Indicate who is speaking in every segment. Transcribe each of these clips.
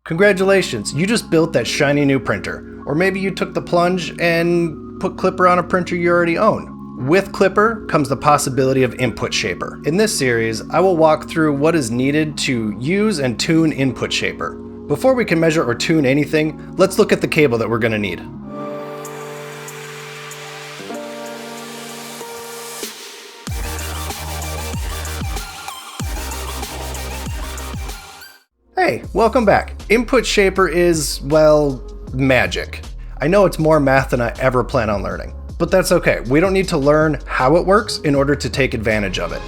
Speaker 1: Congratulations, you just built that shiny new printer. Or maybe you took the plunge and put Clipper on a printer you already own. With Clipper comes the possibility of Input Shaper. In this series, I will walk through what is needed to use and tune Input Shaper. Before we can measure or tune anything, let's look at the cable that we're going to need. Hey, welcome back. Input Shaper is, well, magic. I know it's more math than I ever plan on learning, but that's okay. We don't need to learn how it works in order to take advantage of it.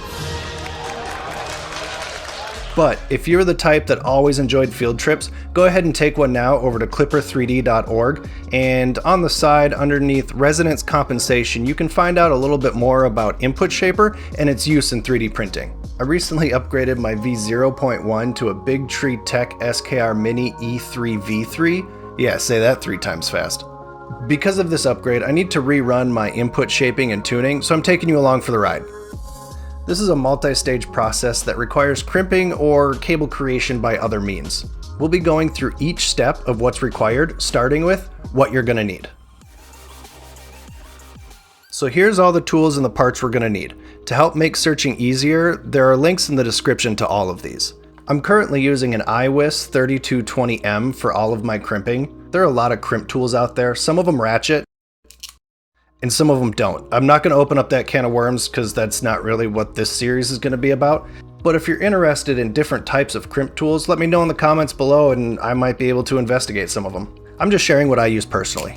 Speaker 1: But if you're the type that always enjoyed field trips, go ahead and take one now over to clipper3d.org, and on the side underneath Resonance Compensation, you can find out a little bit more about Input Shaper and its use in 3D printing. I recently upgraded my V0.1 to a Big Tree Tech SKR Mini E3 V3. Yeah, say that 3 times fast. Because of this upgrade, I need to rerun my input shaping and tuning, so I'm taking you along for the ride. This is a multi-stage process that requires crimping or cable creation by other means. We'll be going through each step of what's required, starting with what you're going to need. So here's all the tools and the parts we're going to need. To help make searching easier, there are links in the description to all of these. I'm currently using an iWiss 3220M for all of my crimping. There are a lot of crimp tools out there, some of them ratchet, and some of them don't. I'm not going to open up that can of worms because that's not really what this series is going to be about. But if you're interested in different types of crimp tools, let me know in the comments below and I might be able to investigate some of them. I'm just sharing what I use personally.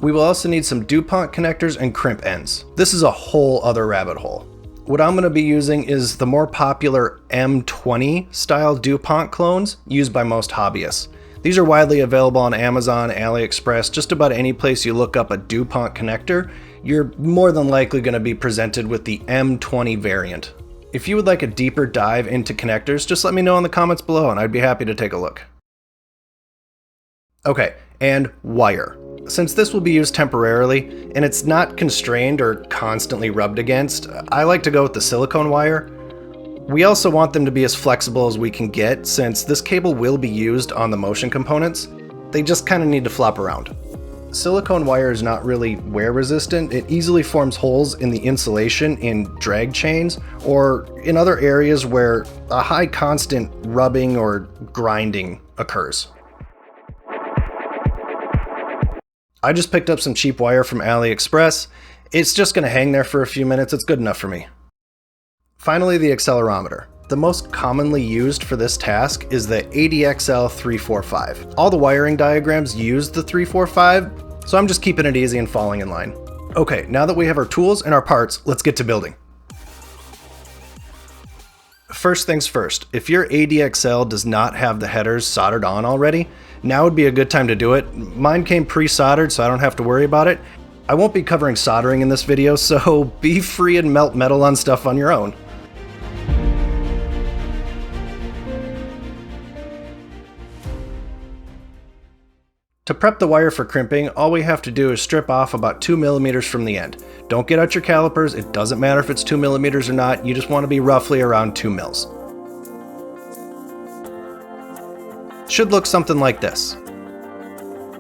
Speaker 1: We will also need some Dupont connectors and crimp ends. This is a whole other rabbit hole. What I'm going to be using is the more popular M20 style Dupont clones used by most hobbyists. These are widely available on Amazon, AliExpress, just about any place you look up a Dupont connector, you're more than likely going to be presented with the M20 variant. If you would like a deeper dive into connectors, just let me know in the comments below and I'd be happy to take a look. Okay, and wire. Since this will be used temporarily, and it's not constrained or constantly rubbed against, I like to go with the silicone wire. We also want them to be as flexible as we can get, since this cable will be used on the motion components. They just kind of need to flop around. Silicone wire is not really wear resistant. It easily forms holes in the insulation in drag chains or in other areas where a high constant rubbing or grinding occurs. I just picked up some cheap wire from AliExpress. It's just going to hang there for a few minutes. It's good enough for me. Finally, the accelerometer. The most commonly used for this task is the ADXL 345. All the wiring diagrams use the 345, so I'm just keeping it easy and falling in line. Okay, now that we have our tools and our parts, let's get to building. First things first, if your ADXL does not have the headers soldered on already, now would be a good time to do it. Mine came pre-soldered, so I don't have to worry about it. I won't be covering soldering in this video, so be free and melt metal on stuff on your own. To prep the wire for crimping, all we have to do is strip off about 2 millimeters from the end. Don't get out your calipers, it doesn't matter if it's 2 millimeters or not, you just want to be roughly around 2 mils. Should look something like this.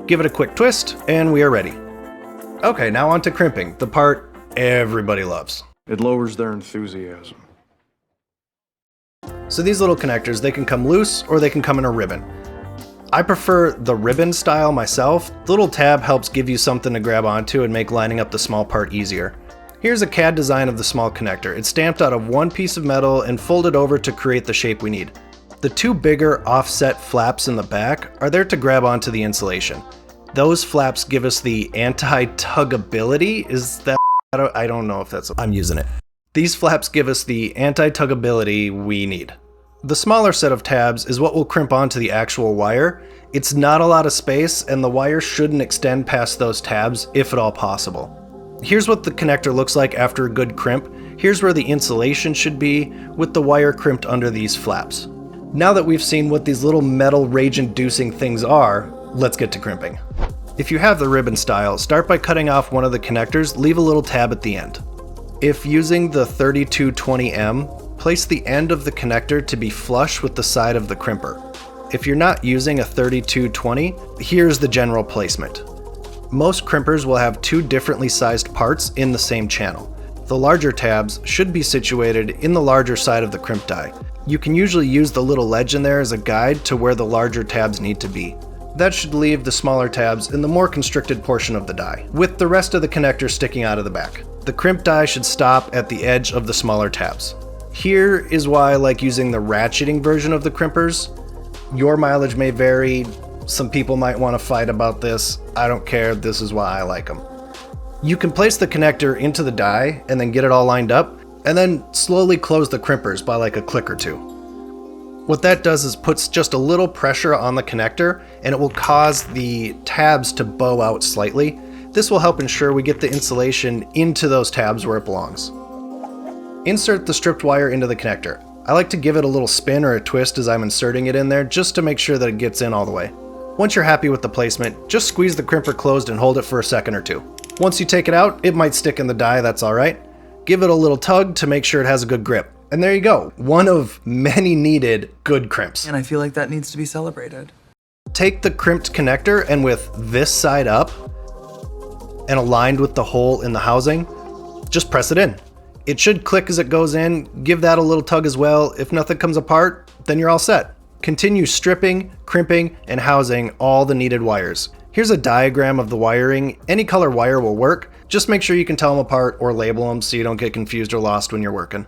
Speaker 1: Give it a quick twist, and we are ready. Okay, now on to crimping, the part everybody loves.
Speaker 2: It lowers their enthusiasm.
Speaker 1: So these little connectors, they can come loose or they can come in a ribbon. I prefer the ribbon style myself. The little tab helps give you something to grab onto and make lining up the small part easier. Here's a CAD design of the small connector. It's stamped out of one piece of metal and folded over to create the shape we need. The two bigger offset flaps in the back are there to grab onto the insulation. Those flaps give us the anti-tuggability. Is that? I don't know if that's. I'm using it. These flaps give us the anti-tuggability we need. The smaller set of tabs is what will crimp onto the actual wire. It's not a lot of space, and the wire shouldn't extend past those tabs, if at all possible. Here's what the connector looks like after a good crimp. Here's where the insulation should be, with the wire crimped under these flaps. Now that we've seen what these little metal rage-inducing things are, let's get to crimping. If you have the ribbon style, start by cutting off one of the connectors, leave a little tab at the end. If using the 3220M, place the end of the connector to be flush with the side of the crimper. if you're not using a 3220, here's the general placement. Most crimpers will have two differently sized parts in the same channel. The larger tabs should be situated in the larger side of the crimp die. You can usually use the little ledge in there as a guide to where the larger tabs need to be. That should leave the smaller tabs in the more constricted portion of the die, with the rest of the connector sticking out of the back. The crimp die should stop at the edge of the smaller tabs. Here is why I like using the ratcheting version of the crimpers. Your mileage may vary. Some people might want to fight about this. I don't care, this is why I like them. You can place the connector into the die and then get it all lined up, and then slowly close the crimpers by like a click or two. What that does is puts just a little pressure on the connector, and it will cause the tabs to bow out slightly. This will help ensure we get the insulation into those tabs where it belongs. Insert the stripped wire into the connector. I like to give it a little spin or a twist as I'm inserting it in there just to make sure that it gets in all the way. Once you're happy with the placement, just squeeze the crimper closed and hold it for a second or two. Once you take it out, it might stick in the die, that's alright. Give it a little tug to make sure it has a good grip. And there you go, one of many needed good crimps.
Speaker 3: And I feel like that needs to be celebrated.
Speaker 1: Take the crimped connector and with this side up and aligned with the hole in the housing, just press it in. It should click as it goes in, give that a little tug as well. If nothing comes apart, then you're all set. Continue stripping, crimping, and housing all the needed wires. Here's a diagram of the wiring. Any color wire will work. Just make sure you can tell them apart or label them so you don't get confused or lost when you're working.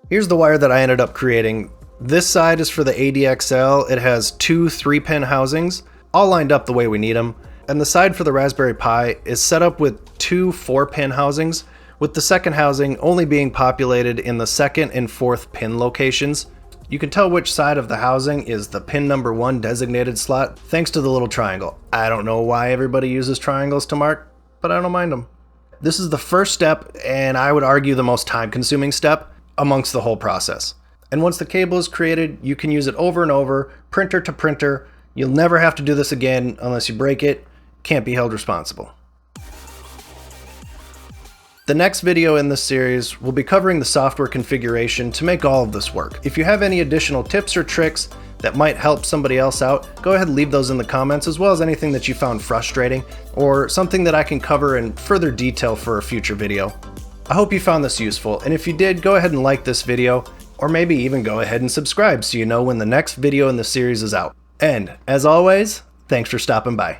Speaker 1: Here's the wire that I ended up creating. This side is for the ADXL. It has two 3-pin housings, all lined up the way we need them. And the side for the Raspberry Pi is set up with two 4-pin housings, with the second housing only being populated in the 2nd and 4th pin locations. You can tell which side of the housing is the pin number 1 designated slot thanks to the little triangle. I don't know why everybody uses triangles to mark, but I don't mind them. This is the first step, and I would argue the most time-consuming step amongst the whole process. And once the cable is created, you can use it over and over, printer to printer. You'll never have to do this again unless you break it. Can't be held responsible. The next video in this series will be covering the software configuration to make all of this work. If you have any additional tips or tricks that might help somebody else out, go ahead and leave those in the comments, as well as anything that you found frustrating or something that I can cover in further detail for a future video. I hope you found this useful, and if you did, go ahead and like this video, or maybe even go ahead and subscribe so you know when the next video in the series is out. And as always, thanks for stopping by.